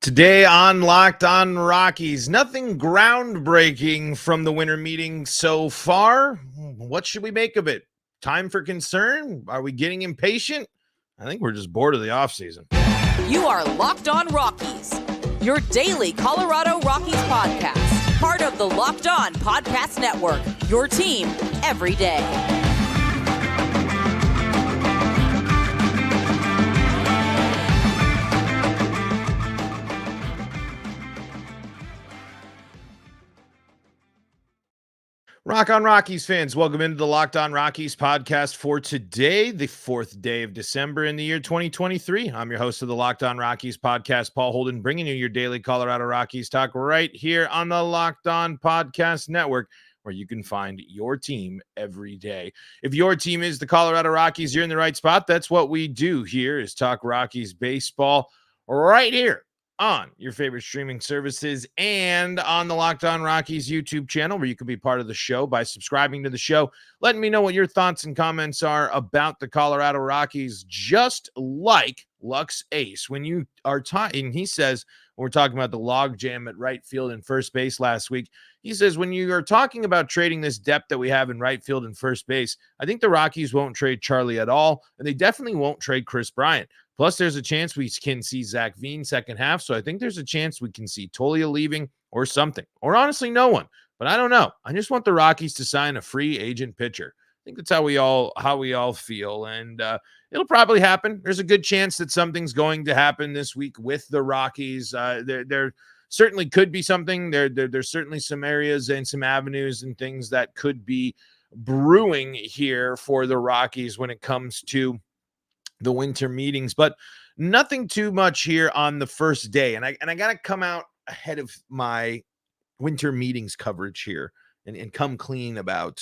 Today on Locked On Rockies, nothing groundbreaking from the winter meeting so far. What should we make of it? Time for concern? Are we getting impatient? I think we're just bored of the offseason. You are Locked On Rockies, your daily Colorado Rockies podcast, part of the Locked On Podcast Network, your team every day. Rock on Rockies fans, welcome into the Locked On Rockies podcast for today, the 4th day of December in the year 2023. I'm your host of the Locked On Rockies podcast, Paul Holden, bringing you your daily Colorado Rockies talk right here on the Locked On Podcast Network, where you can find your team every day. If your team is the Colorado Rockies, you're in the right spot. That's what we do here, is talk Rockies baseball right here on your favorite streaming services and on the Locked On Rockies YouTube channel, where you can be part of the show by subscribing to the show, letting me know what your thoughts and comments are about the Colorado Rockies, just like Lux Ace. When you are talking, he says, when we're talking about the log jam at right field and first base last week, he says, when you are talking about trading this depth that we have in right field and first base, I think the Rockies won't trade Charlie at all, and they definitely won't trade Kris Bryant. Plus, there's a chance we can see Zach Veen second half. So I think there's a chance we can see Tolia leaving or something, or honestly, no one. But I don't know. I just want the Rockies to sign a free agent pitcher. I think that's how we all feel, and it'll probably happen. There's a good chance that something's going to happen this week with the Rockies. There certainly could be something. There's certainly some areas and some avenues and things that could be brewing here for the Rockies when it comes to the winter meetings, but nothing too much here on the first day. And I got to come out ahead of my winter meetings coverage here and come clean about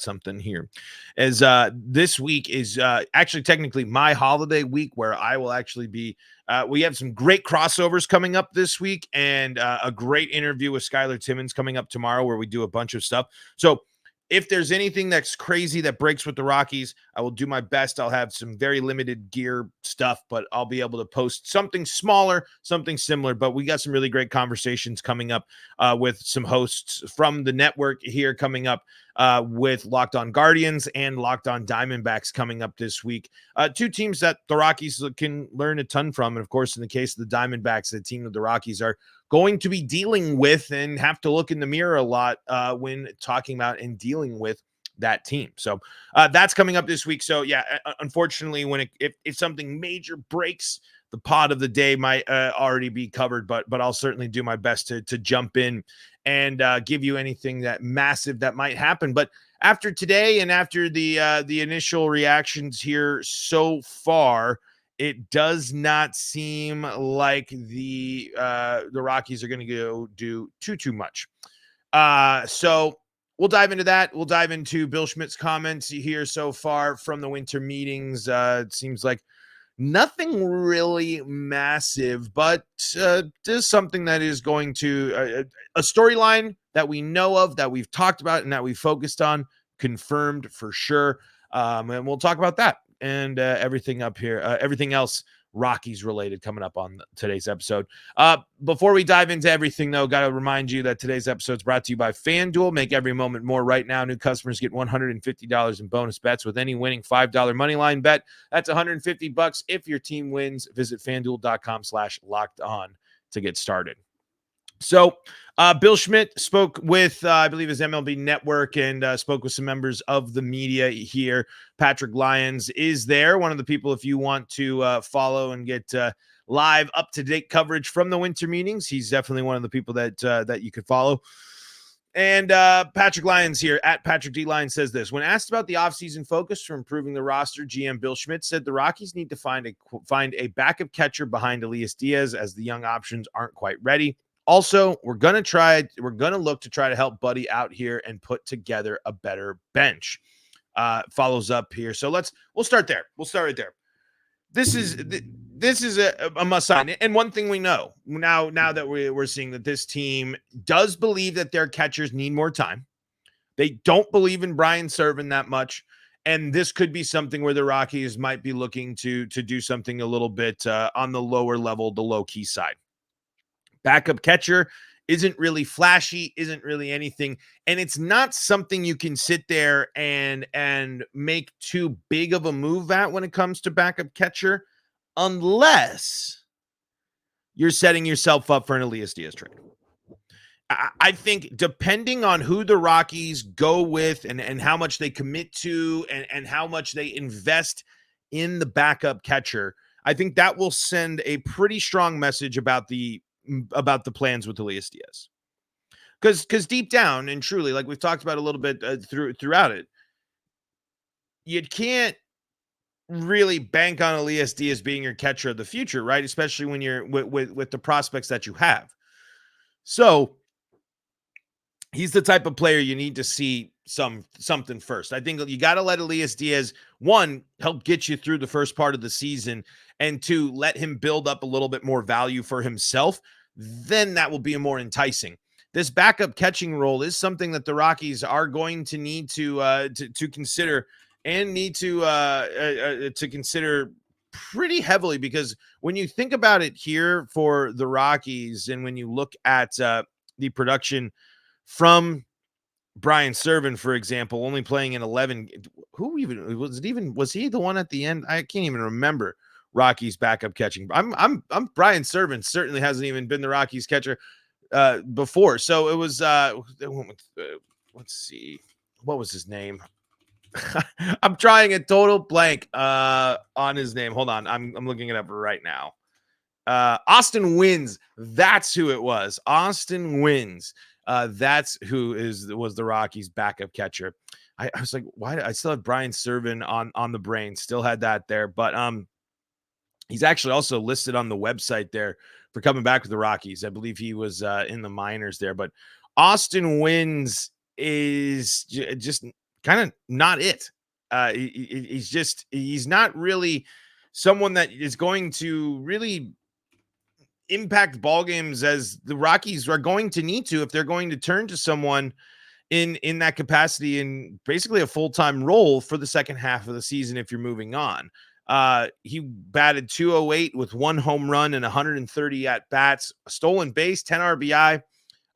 something here, as this week is actually technically my holiday week, where I will actually be we have some great crossovers coming up this week, and a great interview with Skylar Timmons coming up tomorrow, where we do a bunch of stuff. So if there's anything that's crazy that breaks with the Rockies, I will do my best. I'll have some very limited gear stuff, but I'll be able to post something smaller, something similar. But we got some really great conversations coming up with some hosts from the network here coming up with Locked On Guardians and Locked On Diamondbacks coming up this week. Two teams that the Rockies can learn a ton from. And of course, in the case of the Diamondbacks, the team of the Rockies are going to be dealing with and have to look in the mirror a lot when talking about and dealing with that team. So that's coming up this week. So yeah, unfortunately, when if something major breaks, the pod of the day might already be covered, but I'll certainly do my best to jump in and give you anything that massive that might happen. But after today and after the initial reactions here so far, it does not seem like the Rockies are going to go do too much. So we'll dive into that. We'll dive into Bill Schmidt's comments here so far from the winter meetings. It seems like nothing really massive, but there's something that is going to a storyline that we know of, that we've talked about and that we focused on, confirmed for sure. And we'll talk about that and everything up here, everything else Rockies related coming up on today's episode. Before we dive into everything, though, got to remind you that today's episode is brought to you by FanDuel. Make every moment more right now. New customers get $150 in bonus bets with any winning $5 money line bet. That's $150 if your team wins. Visit FanDuel.com/locked-on to get started. So Bill Schmidt spoke with, I believe, his MLB Network, and spoke with some members of the media here. Patrick Lyons is there, one of the people, if you want to follow and get live, up-to-date coverage from the winter meetings, he's definitely one of the people that you could follow. And Patrick Lyons here, at Patrick D. Lyons, says this: when asked about the offseason focus for improving the roster, GM Bill Schmidt said the Rockies need to find a backup catcher behind Elias Diaz, as the young options aren't quite ready. Also, we're going to look to try to help Buddy out here and put together a better bench. Follows up here. So we'll start there. We'll start right there. This is a must sign. And one thing we know now that we're seeing that this team does believe that their catchers need more time. They don't believe in Brian Serven that much. And this could be something where the Rockies might be looking to do something a little bit on the lower level, the low key side. Backup catcher isn't really flashy, isn't really anything, and it's not something you can sit there and make too big of a move at when it comes to backup catcher, unless you're setting yourself up for an Elias Diaz trade. I think depending on who the Rockies go with and how much they commit to and how much they invest in the backup catcher, I think that will send a pretty strong message about the plans with Elias Diaz. Because deep down and truly, like we've talked about a little bit throughout it, you can't really bank on Elias Diaz being your catcher of the future, right? Especially when you're with the prospects that you have. So he's the type of player you need to see something first. I think you got to let Elias Diaz, one, help get you through the first part of the season, and two, let him build up a little bit more value for himself. Then that will be more enticing. This backup catching role is something that the Rockies are going to need to consider and need to consider pretty heavily, because when you think about it here for the Rockies, and when you look at the production from Brian Serven, for example, only playing in 11. Who even was he the one at the end? I can't even remember Rockies backup catching. I'm Brian Serven certainly hasn't even been the Rockies catcher before. So it was let's see, what was his name? I'm trying a total blank on his name. Hold on, I'm looking it up right now. Austin Wynns, that's who it was. Austin Wynns. That's who was the Rockies backup catcher. I was like, why? I still have Brian Serven on the brain, still had that there, but he's actually also listed on the website there for coming back with the Rockies. I believe he was in the minors there, but Austin Wynns is just kind of not it. He's not really someone that is going to really impact ball games as the Rockies are going to need to if they're going to turn to someone in that capacity in basically a full-time role for the second half of the season if you're moving on. He batted .208 with 1 home run and 130 at bats, a stolen base, 10 RBI,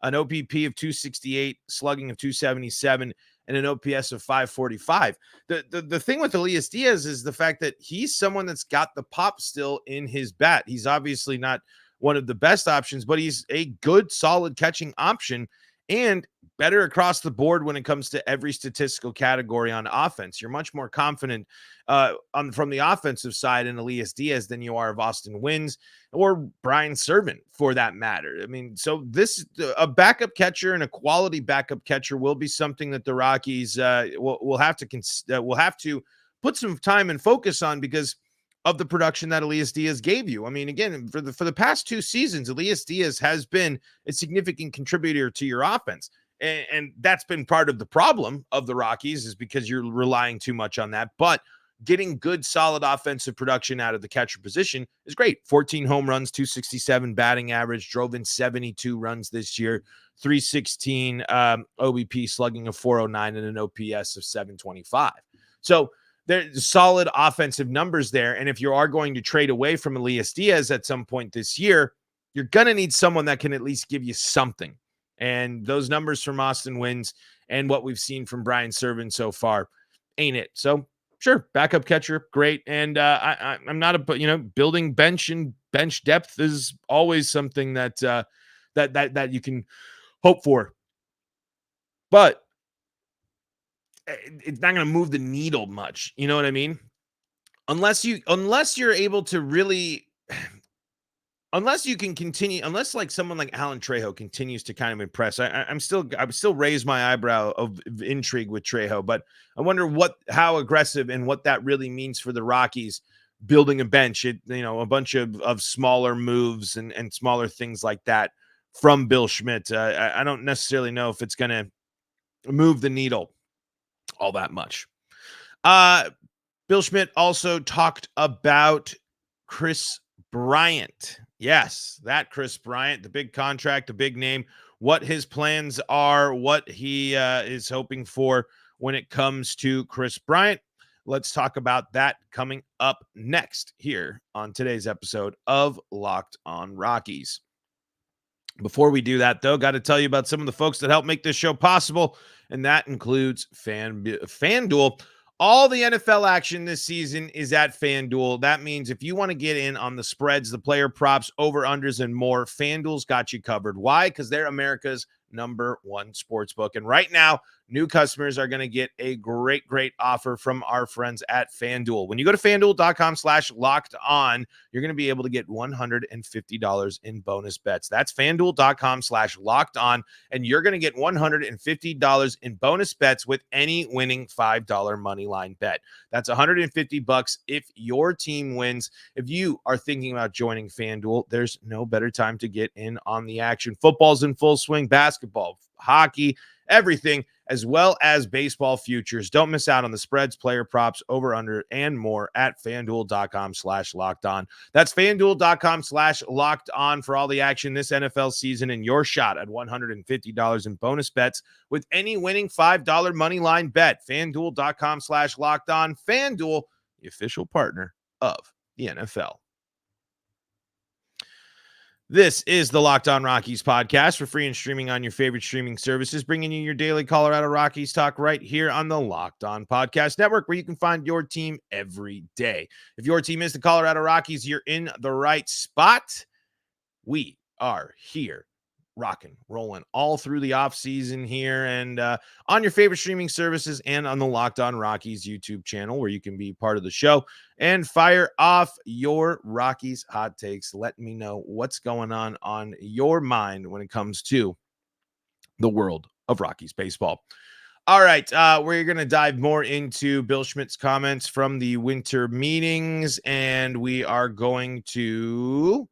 an OPP of 268, slugging of 277, and an OPS of 545. The thing with Elias Diaz is the fact that he's someone that's got the pop still in his bat. He's obviously not one of the best options, but he's a good, solid catching option and better across the board when it comes to every statistical category on offense. You're much more confident from the offensive side in Elias Diaz than you are of Austin Wynns or Brian Serven, for that matter. I mean, so a backup catcher and a quality backup catcher will be something that the Rockies will have to put some time and focus on because of the production that Elias Diaz gave you. I mean, again, for the past 2 seasons, Elias Diaz has been a significant contributor to your offense. And that's been part of the problem of the Rockies, is because you're relying too much on that. But getting good, solid offensive production out of the catcher position is great. 14 home runs, 267 batting average, drove in 72 runs this year, 316 OBP, slugging of 409, and an OPS of 725. So there's solid offensive numbers there. And if you are going to trade away from Elias Diaz at some point this year, you're going to need someone that can at least give you something. And those numbers from Austin Wynns and what we've seen from Brian Serven so far ain't it. So sure, backup catcher, great. And I'm not building bench and bench depth is always something that you can hope for. But it's not going to move the needle much. You know what I mean? Unless you're able to really, unless you can continue, unless like someone like Alan Trejo continues to kind of impress. I would still raise my eyebrow of intrigue with Trejo, but I wonder how aggressive and what that really means for the Rockies building a bench. A bunch of smaller moves and smaller things like that from Bill Schmidt. I don't necessarily know if it's going to move the needle all that much. Bill Schmidt also talked about Kris Bryant. Yes, that Kris Bryant, the big contract, the big name, what his plans are, what he is hoping for when it comes to Kris Bryant. Let's talk about that coming up next here on today's episode of Locked on Rockies. Before we do that, though, got to tell you about some of the folks that help make this show possible, and that includes FanDuel. All the NFL action this season is at FanDuel. That means if you want to get in on the spreads, the player props, over-unders, and more, FanDuel's got you covered. Why? Because they're America's number one sportsbook. And right now, new customers are going to get a great offer from our friends at FanDuel. When you go to FanDuel.com/locked-on, you're going to be able to get $150 in bonus bets. That's FanDuel.com/locked-on, and you're going to get $150 in bonus bets with any winning $5 money line bet. That's $150 if your team wins. If you are thinking about joining FanDuel, there's no better time to get in on the action. Football's in full swing, basketball, hockey, everything, as well as baseball futures. Don't miss out on the spreads, player props, over, under, and more at FanDuel.com/locked-on. That's FanDuel.com/locked-on for all the action this NFL season and your shot at $150 in bonus bets with any winning $5 money line bet. FanDuel.com/locked-on. FanDuel, the official partner of the NFL. This is the Locked On Rockies podcast for free and streaming on your favorite streaming services, bringing you your daily Colorado Rockies talk right here on the Locked On Podcast Network, where you can find your team every day. If your team is the Colorado Rockies, you're in the right spot. We are here, rocking, rolling all through the offseason here and on your favorite streaming services and on the Locked On Rockies YouTube channel, where you can be part of the show and fire off your Rockies hot takes. Let me know what's going on your mind when it comes to the world of Rockies baseball. All right, we're going to dive more into Bill Schmidt's comments from the winter meetings, and we are going to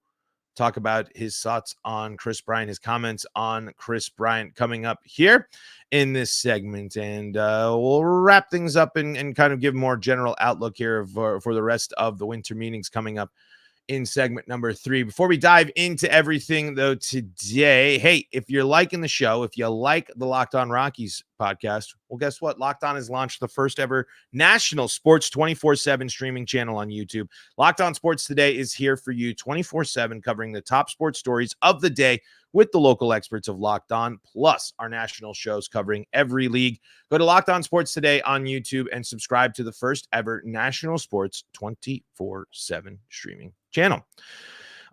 talk about his thoughts on Kris Bryant, his comments on Kris Bryant coming up here in this segment. And we'll wrap things up and kind of give more general outlook here for the rest of the winter meetings coming up in segment number 3. Before we dive into everything, though, today, hey, if you're liking the show, if you like the Locked On Rockies podcast, well, guess what? Locked On has launched the first ever national sports 24/7 streaming channel on YouTube. Locked On Sports Today is here for you 24/7, covering the top sports stories of the day with the local experts of Locked On, plus our national shows covering every league. Go to Locked On Sports Today on YouTube and subscribe to the first ever national sports 24/7 streaming channel.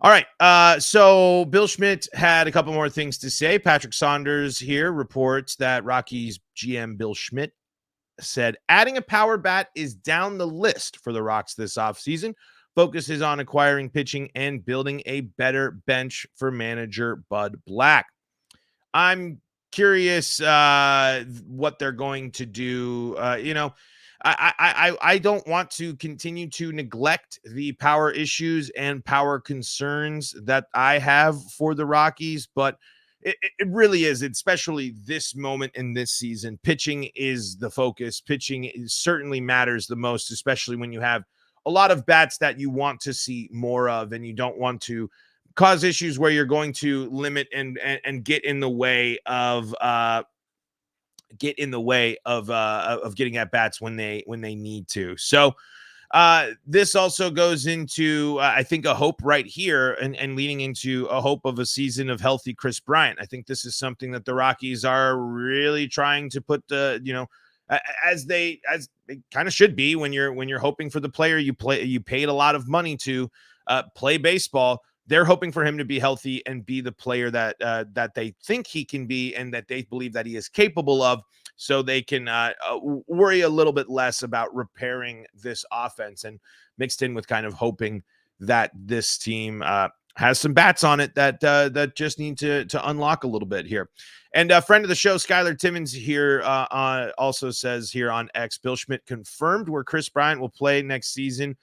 All right. So Bill Schmidt had a couple more things to say. Patrick Saunders here reports that Rockies GM Bill Schmidt said adding a power bat is down the list for the Rocks this offseason. Focus is on acquiring pitching and building a better bench for manager Bud Black. I'm curious what they're going to do. I don't want to continue to neglect the power issues and power concerns that I have for the Rockies, but it really is, especially this moment in this season. Pitching is the focus. Pitching certainly matters the most, especially when you have a lot of bats that you want to see more of, and you don't want to cause issues where you're going to limit and get in the way of getting at bats when they need to. So this also goes into I think a hope right here and leading into a hope of a season of healthy Kris Bryant. I think this is something that the Rockies are really trying to put as they kind of should be when you're hoping for the player you paid a lot of money to play baseball. They're hoping for him to be healthy and be the player that they think he can be and that they believe that he is capable of, so they can worry a little bit less about repairing this offense, and mixed in with kind of hoping that this team has some bats on it that just need to unlock a little bit here. And a friend of the show, Skylar Timmons here also says here on X, Bill Schmidt confirmed where Kris Bryant will play next season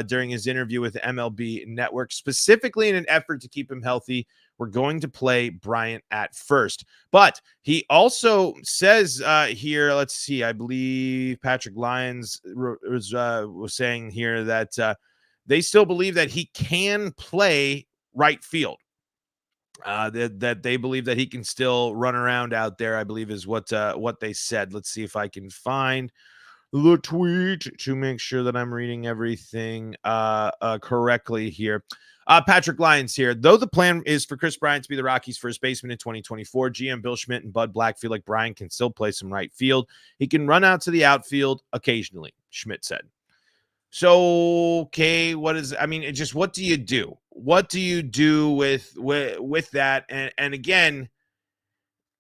during his interview with the MLB Network, specifically in an effort to keep him healthy. We're going to play Bryant at first. But he also says here, let's see, I believe Patrick Lyons was saying here that they still believe that he can play right field. That they believe that he can still run around out there, I believe is what they said. Let's see if I can find the tweet to make sure that I'm reading everything correctly here. Patrick Lyons here. Though the plan is for Kris Bryant to be the Rockies' first baseman in 2024, GM Bill Schmidt and Bud Black feel like Bryant can still play some right field. He can run out to the outfield occasionally, Schmidt said. So, okay, what do you do? What do you do with that? And again,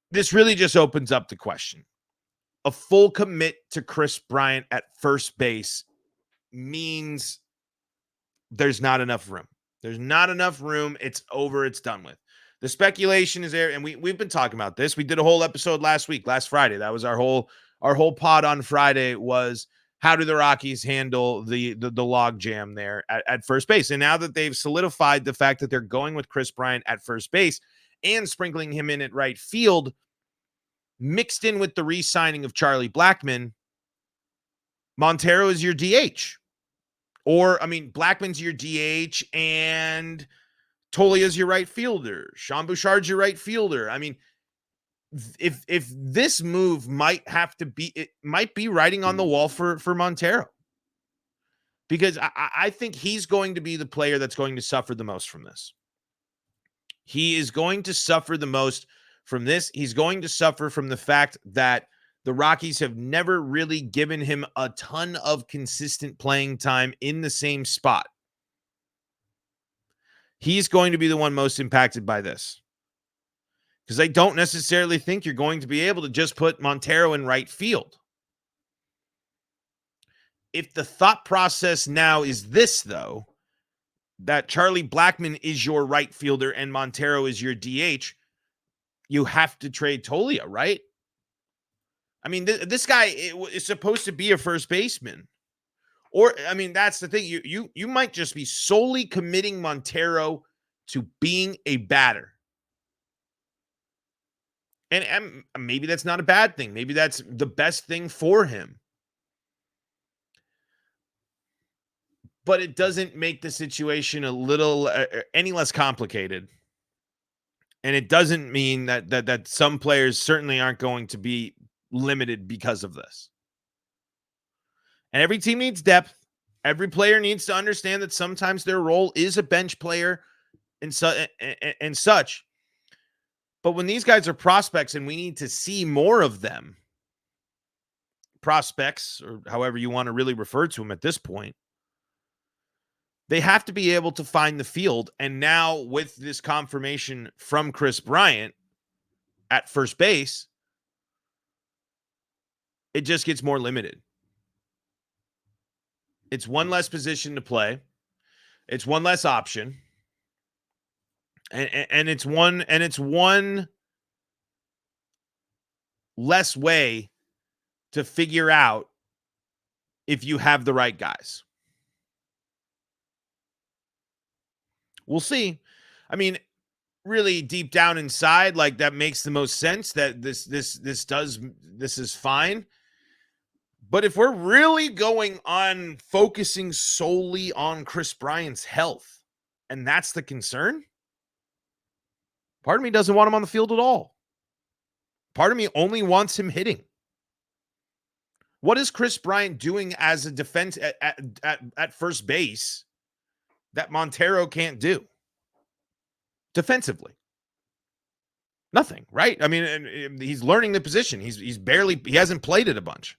this really just opens up the question. A full commit to Kris Bryant at first base means there's not enough room. There's not enough room. It's over. It's done with. The speculation is there, and we've been talking about this. We did a whole episode last Friday. That was our whole pod on Friday was how do the Rockies handle the log jam there at first base? And now that they've solidified the fact that they're going with Kris Bryant at first base and sprinkling him in at right field, mixed in with the re-signing of Charlie Blackmon, Montero is your DH. Or, Blackman's your DH and Tolia's your right fielder. Sean Bouchard's your right fielder. If this move might be writing on the wall for Montero. Because I think he's going to be the player that's going to suffer the most from this. He is going to suffer the most from this. He's going to suffer from the fact that the Rockies have never really given him a ton of consistent playing time in the same spot. He's going to be the one most impacted by this. Because I don't necessarily think you're going to be able to just put Montero in right field. If the thought process now is this, though, that Charlie Blackmon is your right fielder and Montero is your DH, you have to trade Tolia, right? This guy is supposed to be a first baseman. Or, that's the thing. You might just be solely committing Montero to being a batter. And maybe that's not a bad thing. Maybe that's the best thing for him. But it doesn't make the situation a little any less complicated. And it doesn't mean that some players certainly aren't going to be limited because of this. And every team needs depth. Every player needs to understand that sometimes their role is a bench player and such. But when these guys are prospects and we need to see more of them, prospects, or however you want to really refer to them at this point, they have to be able to find the field. And now with this confirmation from Kris Bryant at first base, it just gets more limited. It's one less position to play. It's one less option. And it's one less way to figure out if you have the right guys. We'll see. Really deep down inside, that makes the most sense that this is fine. But if we're really going on focusing solely on Kris Bryant's health, and that's the concern, part of me doesn't want him on the field at all. Part of me only wants him hitting. What is Kris Bryant doing as a defense at first base that Montero can't do defensively? Nothing, right? He's learning the position. He hasn't played it a bunch.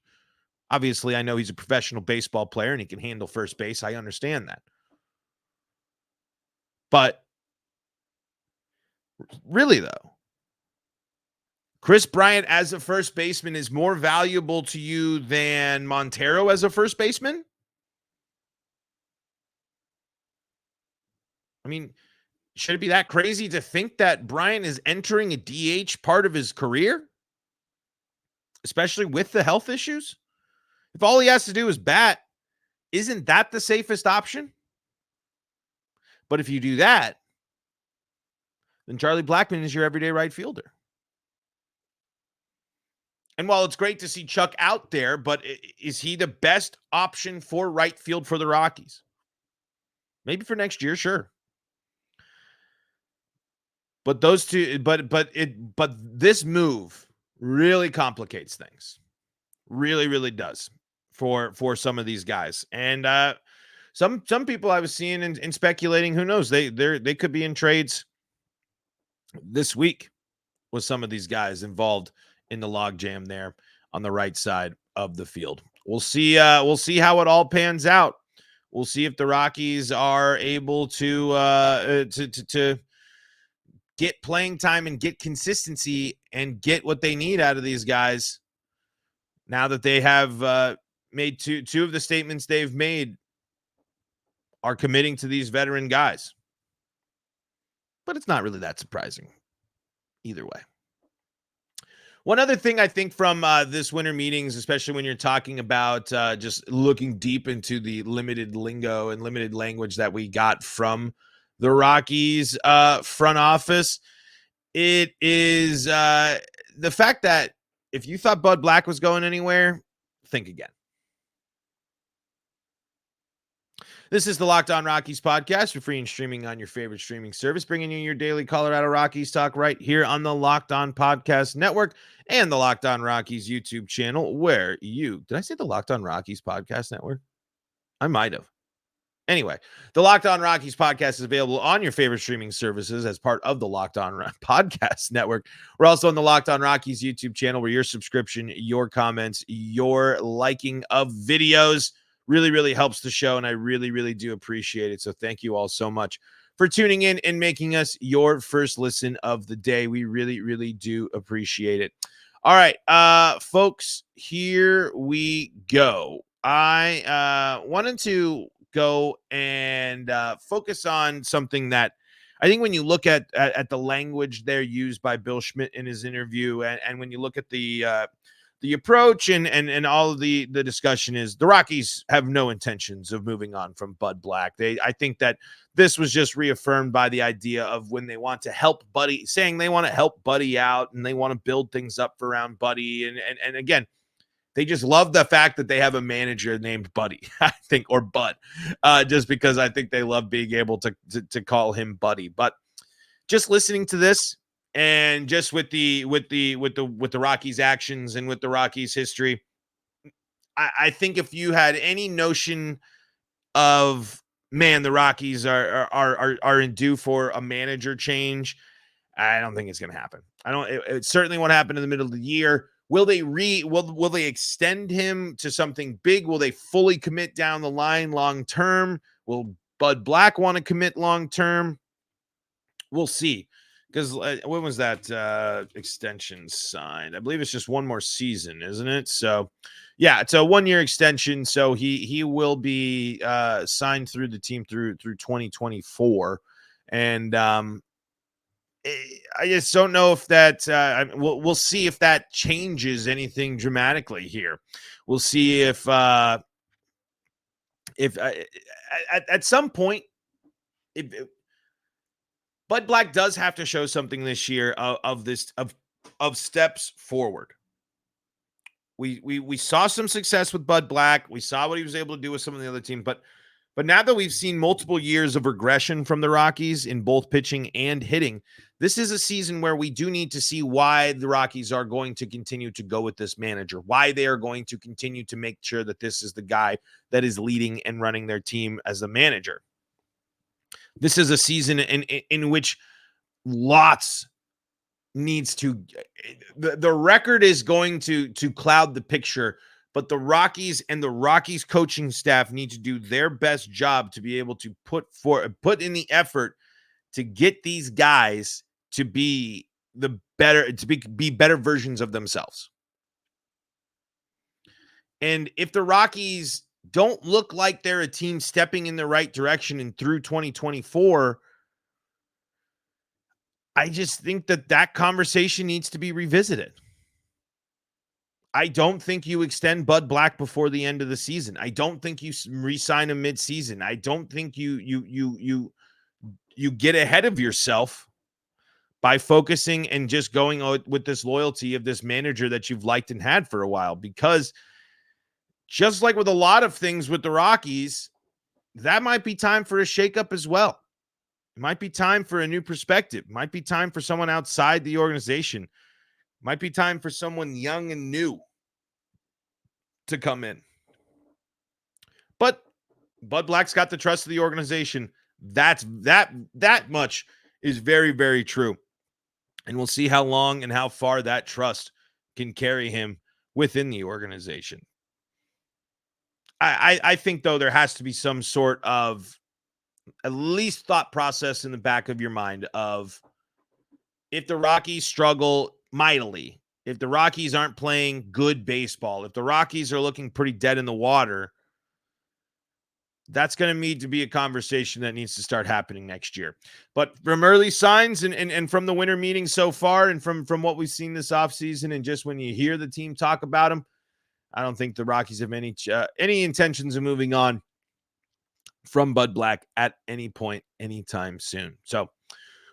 Obviously, I know he's a professional baseball player and he can handle first base. I understand that. But really, though, Kris Bryant as a first baseman is more valuable to you than Montero as a first baseman? Should it be that crazy to think that Bryant is entering a DH part of his career? Especially with the health issues? If all he has to do is bat, isn't that the safest option? But if you do that, then Charlie Blackmon is your everyday right fielder. And while it's great to see Chuck out there, but is he the best option for right field for the Rockies? Maybe for next year, sure. But those two, but this move really complicates things. Really, really does for some of these guys. And some people I was seeing and speculating, who knows, they could be in trades this week with some of these guys involved in the log jam there on the right side of the field. We'll see how it all pans out. We'll see if the Rockies are able to get playing time and get consistency and get what they need out of these guys now that they have made two of the statements they've made are committing to these veteran guys. But it's not really that surprising either way. One other thing I think from this winter meetings, especially when you're talking about just looking deep into the limited lingo and limited language that we got from the Rockies front office, it is the fact that if you thought Bud Black was going anywhere, think again. This is the Locked On Rockies podcast. We're free and streaming on your favorite streaming service, bringing you your daily Colorado Rockies talk right here on the Locked On Podcast Network and the Locked On Rockies YouTube channel, where did I say the Locked On Rockies Podcast Network? I might have. Anyway, the Locked On Rockies podcast is available on your favorite streaming services as part of the Locked On Podcast Network. We're also on the Locked On Rockies YouTube channel, where your subscription, your comments, your liking of videos really, really helps the show, and I really, really do appreciate it. So thank you all so much for tuning in and making us your first listen of the day. We really, really do appreciate it. All right, folks, here we go. I wanted to go and focus on something that I think when you look at the language there used by Bill Schmidt in his interview, and when you look at the approach and all of the discussion, is the Rockies have no intentions of moving on from Bud Black. I think that this was just reaffirmed by the idea of when they want to help Buddy, saying they want to help Buddy out and they want to build things up around Buddy. And again, they just love the fact that they have a manager named Buddy, I think, or Bud, just because I think they love being able to call him Buddy. But just listening to this, and just with the Rockies' actions and with the Rockies' history, I think if you had any notion of, man, the Rockies are in due for a manager change, I don't think it's going to happen. It certainly won't happen in the middle of the year. Will they will they extend him to something big? Will they fully commit down the line long term? Will Bud Black want to commit long term? We'll see. Because when was that extension signed? I believe it's just one more season, isn't it? So, yeah, it's a 1-year extension. So he will be signed through the team through 2024, and I just don't know if that. We'll see if that changes anything dramatically here. We'll see if at some point, Bud Black does have to show something this year of steps forward. We saw some success with Bud Black. We saw what he was able to do with some of the other teams, but now that we've seen multiple years of regression from the Rockies in both pitching and hitting, this is a season where we do need to see why the Rockies are going to continue to go with this manager, why they are going to continue to make sure that this is the guy that is leading and running their team as the manager. This is a season in which lots needs to, the record is going to cloud the picture, but the Rockies and the Rockies coaching staff need to do their best job to be able to put in the effort to get these guys to be be better versions of themselves. And if the Rockies don't look like they're a team stepping in the right direction and through 2024, I just think that conversation needs to be revisited. I don't think you extend Bud Black before the end of the season. I don't think you re-sign him mid-season. I don't think you get ahead of yourself by focusing and just going with this loyalty of this manager that you've liked and had for a while, because just like with a lot of things with the Rockies, that might be time for a shakeup as well. It might be time for a new perspective. It might be time for someone outside the organization. It might be time for someone young and new to come in. But Bud Black's got the trust of the organization. That much is very, very true. And we'll see how long and how far that trust can carry him within the organization. I think, though, there has to be some sort of at least thought process in the back of your mind of, if the Rockies struggle mightily, if the Rockies aren't playing good baseball, if the Rockies are looking pretty dead in the water, that's going to need to be a conversation that needs to start happening next year. But from early signs and from the winter meetings so far, and from what we've seen this offseason, and just when you hear the team talk about them, I don't think the Rockies have any intentions of moving on from Bud Black at any point anytime soon. So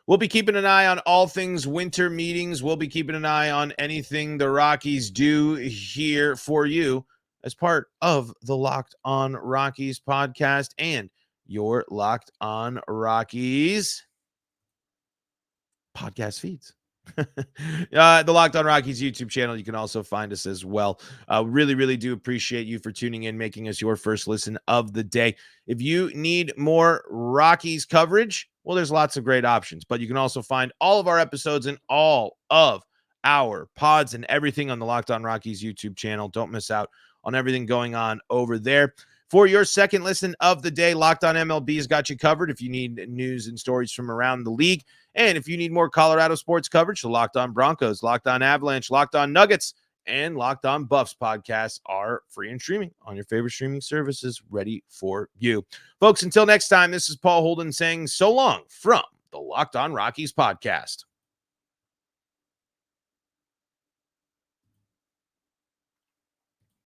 we'll be keeping an eye on all things winter meetings. We'll be keeping an eye on anything the Rockies do here for you as part of the Locked On Rockies podcast and your Locked On Rockies podcast feeds. The Locked On Rockies YouTube channel. You can also find us as well. Really, really do appreciate you for tuning in, making us your first listen of the day. If you need more Rockies coverage, well, there's lots of great options, but you can also find all of our episodes and all of our pods and everything on the Locked On Rockies YouTube channel. Don't miss out on everything going on over there. For your second listen of the day, Locked On MLB has got you covered if you need news and stories from around the league. And if you need more Colorado sports coverage, the Locked On Broncos, Locked On Avalanche, Locked On Nuggets, and Locked On Buffs podcasts are free and streaming on your favorite streaming services, ready for you. Folks, until next time, this is Paul Holden saying so long from the Locked On Rockies podcast.